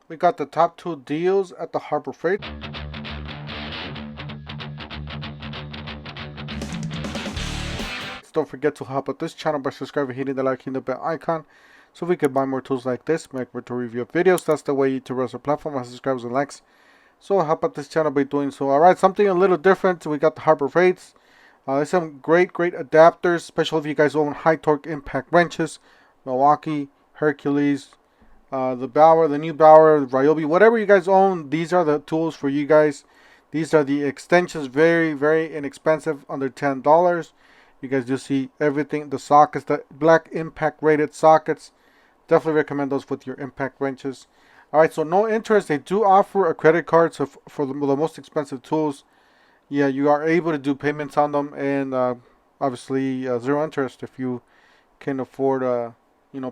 We got the top 2 deals at the Harbor Freight. Don't forget to help out this channel by subscribing, hitting the like, hitting the bell icon, so we can buy more tools like this, make more to review videos. That's the way to run our platform, our subscribers and likes. So help out this channel by doing so. Alright, something a little different. We got the Harbor Freights. There's some great adapters, especially if you guys own high torque impact wrenches, Milwaukee, Hercules, the new Bauer, Ryobi, whatever you guys own. These are the tools for you guys. These are the extensions, very inexpensive, under $10. You guys do see everything. The sockets, the black impact rated sockets. Definitely recommend those with your impact wrenches. Alright, so no interest. They do offer a credit card, so for the most expensive tools, yeah, you are able to do payments on them, and obviously 0 interest if you can afford,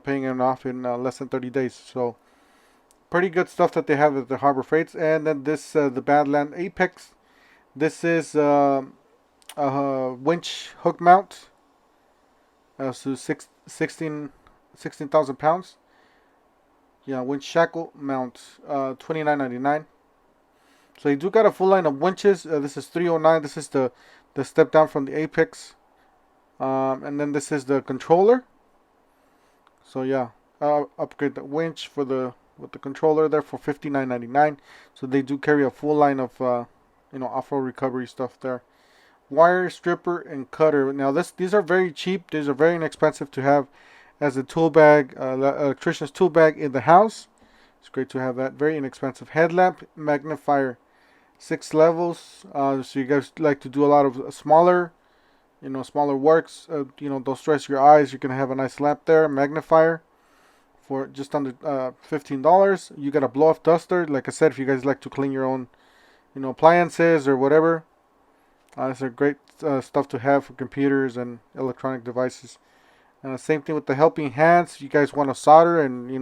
paying them off in less than 30 days. So pretty good stuff that they have at the Harbor Freights. And then this, the Badland Apex. This is winch hook mount, so 16,000 pounds. Yeah, winch shackle mount, $29.99. So you do got a full line of winches. This is 309. This is the step down from the Apex, and then this is the controller. So yeah, upgrade the winch for with the controller there for $59.99. So they do carry a full line of off-road recovery stuff there. Wire stripper and cutter. Now these are very cheap. These are very inexpensive to have as a tool bag, electrician's tool bag in the house. It's great to have that. Very inexpensive. Headlamp magnifier, 6 levels. So you guys like to do a lot of smaller works. Don't stress your eyes. You're gonna have a nice lamp there. Magnifier for just under $15. You got a blow off duster. Like I said, if you guys like to clean your own, appliances or whatever. These are great stuff to have for computers and electronic devices. Same thing with the helping hands. If you guys want to solder and you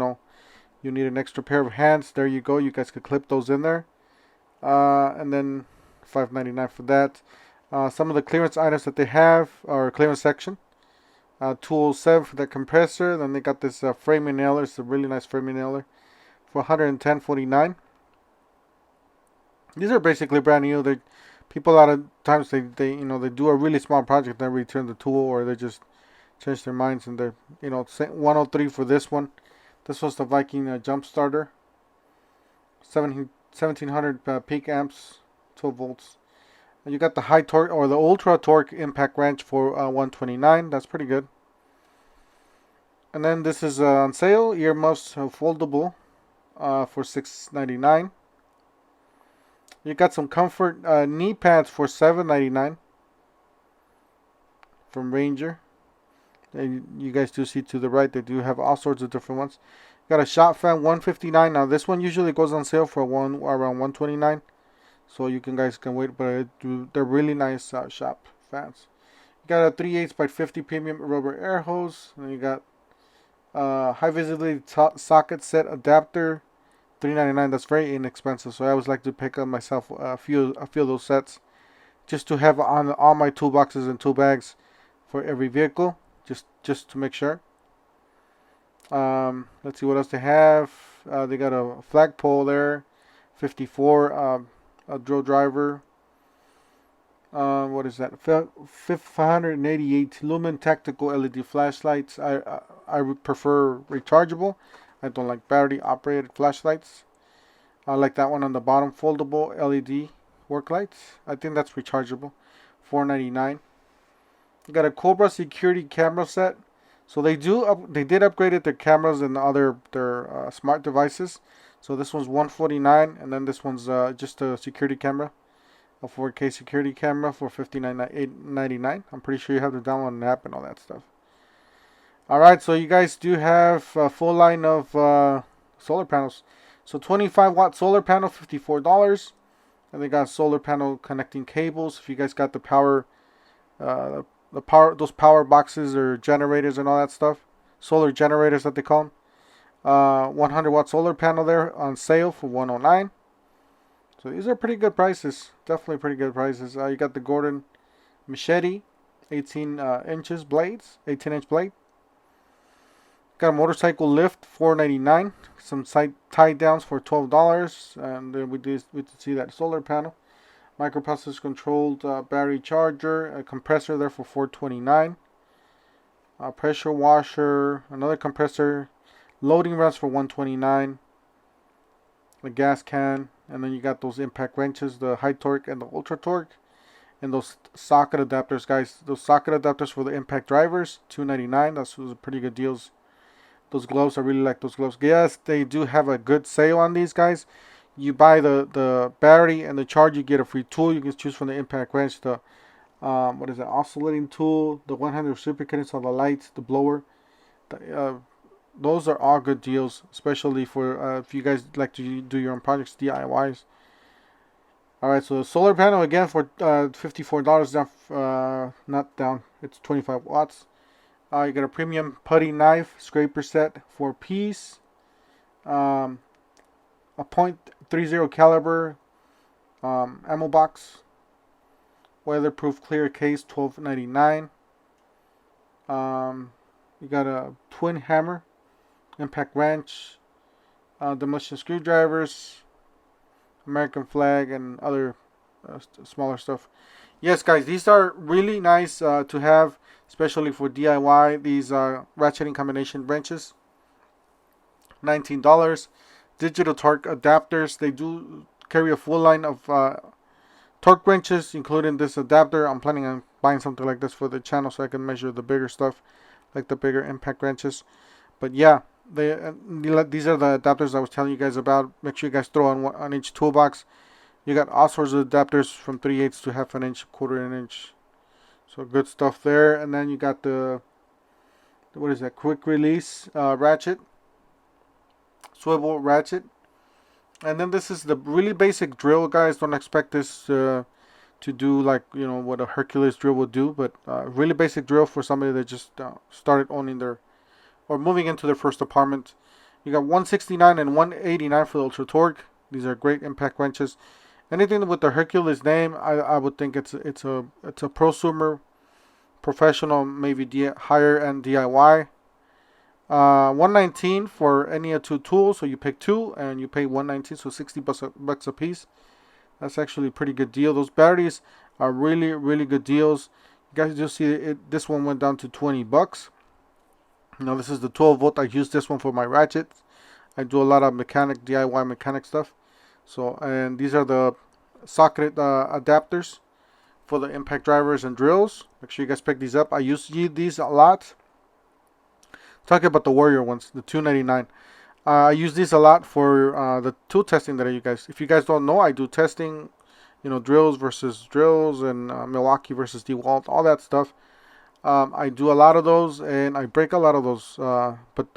need an extra pair of hands, there you go. You guys could clip those in there. And then $5.99 for that. Some of the clearance items that they have are clearance section. Tool 7 for the compressor. Then they got this framing nailer. It's a really nice framing nailer for $110.49. These are basically brand new. People a lot of times they do a really small project, then return the tool, or they just change their minds, and they're 103 for this one. This was the Viking jump starter, 1700 peak amps, 12 volts. And you got the high torque or the ultra torque impact wrench for $129. That's pretty good. And then this is on sale, earmuffs foldable for $6.99. You got some comfort knee pads for $7.99 from Ranger. And you guys do see to the right, they do have all sorts of different ones. Got a shop fan, $159. Now this one usually goes on sale for around $129. So you guys can wait, but they're really nice shop fans. You got a 3/8 by 50 premium rubber air hose. And you got high visibility socket set adapter, $3.99. That's very inexpensive. So I always like to pick up myself a few of those sets, just to have on all my toolboxes and tool bags for every vehicle, just to make sure. Let's see what else they have. They got a flagpole there, 54. A drill driver. What is that? 588 lumen tactical LED flashlights. I would prefer rechargeable. I don't like battery operated flashlights. I like that one on the bottom, foldable LED work lights. I think that's rechargeable. $4.99. You got a Cobra security camera set. So they did upgrade their cameras and their smart devices. So this one's $149, and then this one's just a security camera, a 4K security camera for $59.99. I'm pretty sure you have to download an app and all that stuff. Alright, so you guys do have a full line of solar panels. So 25-watt solar panel, $54. And they got solar panel connecting cables. If you guys got the power, those power boxes or generators and all that stuff, solar generators that they call them. 100-watt solar panel there on sale for $109. So these are pretty good prices. Definitely pretty good prices. You got the Gordon machete, 18 inches blades, 18-inch blade. Got a motorcycle lift, $4.99. Some side tie downs for $12, and then we did see that solar panel. Microprocessor controlled battery charger, a compressor there for $4.29. A pressure washer, another compressor, loading rest for $1.29. A gas can, and then you got those impact wrenches, the high torque and the ultra torque, and those socket adapters, guys. Those socket adapters for the impact drivers, $2.99. Those pretty good deals. Those gloves, I really like those gloves. Yes, they do have a good sale on these, guys. You buy the battery and the charge, you get a free tool. You can choose from the impact wrench, the what is it, oscillating tool, the 100 reciprocators on the lights, the blower. Those are all good deals, especially for if you guys like to do your own projects, DIYs. Alright, so the solar panel again for $54 down, not down, it's 25 watts. You got a premium putty knife scraper set, 4 piece. A .30 caliber ammo box. Weatherproof clear case, $12.99. You got a twin hammer, impact wrench, demolition screwdrivers, American flag, and other smaller stuff. Yes, guys, these are really nice to have, especially for DIY. These ratcheting combination wrenches, $19. Digital torque adapters. They do carry a full line of torque wrenches, including this adapter. I'm planning on buying something like this for the channel so I can measure the bigger stuff, like the bigger impact wrenches. But yeah, these are the adapters I was telling you guys about. Make sure you guys throw on each toolbox. You got all sorts of adapters from 3/8 to half an inch, quarter an inch. So good stuff there. And then you got the what is that? Quick release ratchet, swivel ratchet. And then this is the really basic drill, guys. Don't expect this to do like, you know, what a Hercules drill would do, but really basic drill for somebody that just started owning their or moving into their first apartment. You got $169 and $189 for the ultra torque. These are great impact wrenches. Anything with the Hercules name, I would think it's a prosumer, professional, maybe higher end DIY. $119 for any of 2 tools, so you pick 2 and you pay $119, so $60 a piece. That's actually a pretty good deal. Those batteries are really good deals. You guys just see it. This one went down to $20. Now this is the 12 volt. I use this one for my ratchets. I do a lot of DIY mechanic stuff. So, and these are the socket adapters for the impact drivers and drills. Make sure you guys pick these up. I use these a lot. Talking about the Warrior ones, the $2.99. I use these a lot for the tool testing that if you guys don't know, I do testing, you know, drills versus drills and Milwaukee versus DeWalt, all that stuff. I do a lot of those and I break a lot of those. But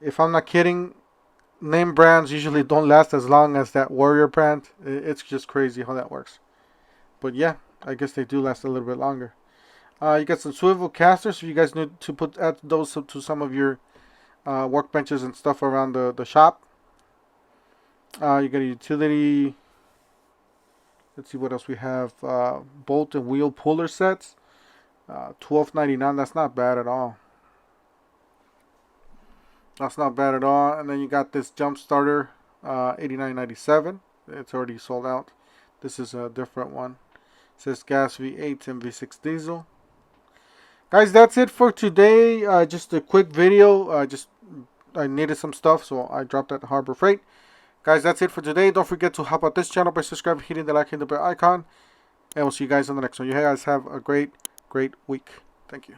if I'm not kidding, name brands usually don't last as long as that Warrior brand. It's just crazy how that works. But yeah, I guess they do last a little bit longer. You got some swivel casters if you guys need to add those to some of your workbenches and stuff around the shop. You got a utility. Let's see what else we have. Bolt and wheel puller sets. $12.99. That's not bad at all. That's not bad at all. And then you got this jump starter, $89.97. It's already sold out. This is a different one. It says gas V8 and V6 diesel. Guys, that's it for today. Just a quick video. I needed some stuff, so I dropped at Harbor Freight. Guys, that's it for today. Don't forget to help out this channel by subscribing, hitting the like and the bell icon. And we'll see you guys on the next one. You guys have a great week. Thank you.